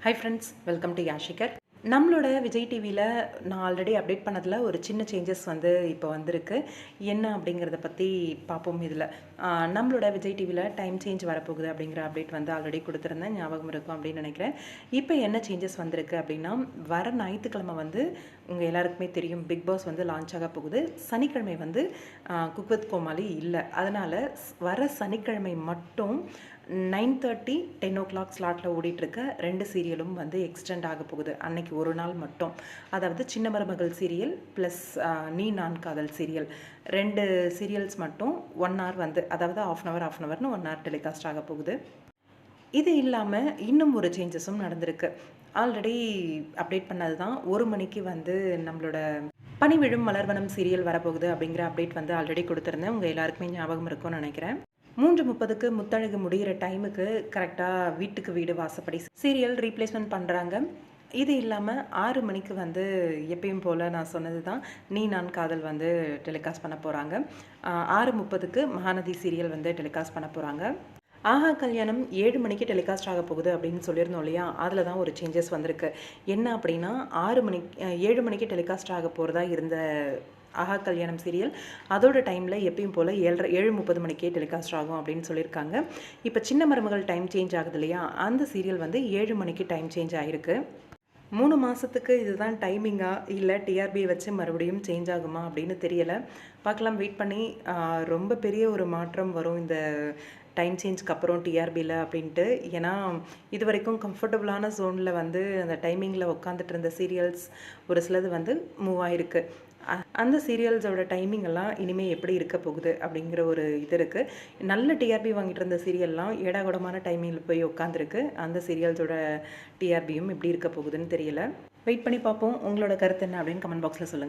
Hi friends, welcome to யாஷிகர். நம்மளோட விஜய் டிவியில் நான் ஆல்ரெடி அப்டேட் பண்ணதில் ஒரு சின்ன சேஞ்சஸ் வந்து இப்போ வந்திருக்கு. என்ன அப்படிங்கிறத பற்றி பார்ப்போம். இதில் நம்மளோட விஜய் டிவியில் டைம் சேஞ்ச் வரப்போகுது அப்படிங்கிற அப்டேட் வந்து ஆல்ரெடி கொடுத்துருந்தேன், ஞாபகம் இருக்கும் அப்படின்னு நினைக்கிறேன். இப்போ என்ன சேஞ்சஸ் வந்திருக்கு அப்படின்னா, வர ஞாயிற்றுக்கிழமை வந்து உங்கள் எல்லாருக்குமே தெரியும், பிக் பாஸ் வந்து லான்ச் ஆக போகுது. சனிக்கிழமை வந்து குக் வித் கோமாளி இல்லை. அதனால் வர சனிக்கிழமை மட்டும் 9:30 10 o'clock ஸ்லாட்டில் ஓடிட்டுருக்க 2 சீரியலும் வந்து எக்ஸ்டெண்ட் ஆக போகுது. அன்னைக்கு ஒரு நாள் மட்டும், அதாவது சின்ன மருமகள் சீரியல் ப்ளஸ் நீ நான் காதல் சீரியல், 2 சீரியல்ஸ் மட்டும் 1 hour வந்து, அதாவது ஆஃப் அன் ஹவர்னு 1 hour டெலிகாஸ்ட் ஆக போகுது. இது இல்லாமல் இன்னும் ஒரு சேஞ்சஸும் நடந்திருக்கு. ஆல்ரெடி அப்டேட் பண்ணது தான். 1 மணிக்கு வந்து நம்மளோட பனி விழும் மலர்வனம் சீரியல் வரப்போகுது அப்படிங்கிற அப்டேட் வந்து ஆல்ரெடி கொடுத்துருந்தேன். உங்கள் எல்லாருக்குமே ஞாபகம் இருக்கும்னு நினைக்கிறேன். 3:30க்கு முத்தழகு முடிகிற டைமுக்கு கரெக்டாக வீட்டுக்கு வீடு வாசப்படி சீரியல் ரீப்ளேஸ்மெண்ட் பண்ணுறாங்க. இது இல்லாமல் 6 மணிக்கு வந்து எப்பயும் போல் நான் சொன்னது தான், நீ நான் காதல் வந்து டெலிகாஸ்ட் பண்ண போகிறாங்க. 6:30க்கு மகாநதி சீரியல் வந்து டெலிகாஸ்ட் பண்ண போகிறாங்க. ஆஹா கல்யாணம் 7 மணிக்கு டெலிகாஸ்ட் ஆக போகுது அப்படின்னு சொல்லியிருந்தோம் இல்லையா, அதில் தான் ஒரு சேஞ்சஸ் வந்திருக்கு. என்ன அப்படின்னா, 7 மணிக்கு டெலிகாஸ்ட் ஆக போகிறதா இருந்த ஆஹா கல்யாணம் சீரியல் அதோட டைமில் எப்பயும் போல் 7:30 மணிக்கே டெலிகாஸ்ட் ஆகும் அப்படின்னு சொல்லியிருக்காங்க. இப்போ சின்ன மருமகள் டைம் சேஞ்ச் ஆகுது இல்லையா, அந்த சீரியல் வந்து 7 மணிக்கு டைம் சேஞ்ச் ஆகிருக்கு. 3 மாதத்துக்கு இதுதான் டைமிங்கா, இல்லை டிஆர்பி வச்சு மறுபடியும் சேஞ்ச் ஆகுமா அப்படின்னு தெரியலை. பார்க்கலாம், வெயிட் பண்ணி. ரொம்ப பெரிய ஒரு மாற்றம் வரும் இந்த டைம் சேஞ்சுக்கு அப்புறம் டிஆர்பியில் அப்படின்ட்டு. ஏன்னா இது வரைக்கும் கம்ஃபர்டபுளான ஜோனில் வந்து அந்த டைமிங்கில் உட்காந்துட்டு இருந்த சீரியல்ஸ் ஒரு சிலது வந்து மூவ் ஆகிருக்கு. அந்த சீரியல்ஸோட டைமிங் எல்லாம் இனிமேல் எப்படி இருக்க போகுது அப்படிங்கிற ஒரு இது இருக்குது. நல்ல டிஆர்பி வாங்கிட்டு இருந்த சீரியல்லாம் ஏடாகூடமான டைமிங்கில் போய் உட்காந்துருக்கு. அந்த சீரியல்ஸோட டிஆர்பியும் எப்படி இருக்க போகுதுன்னு தெரியல. வெயிட் பண்ணி பார்ப்போம். உங்களோட கருத்து என்ன அப்படின்னு கமெண்ட் பாக்ஸில் சொல்லுங்கள்.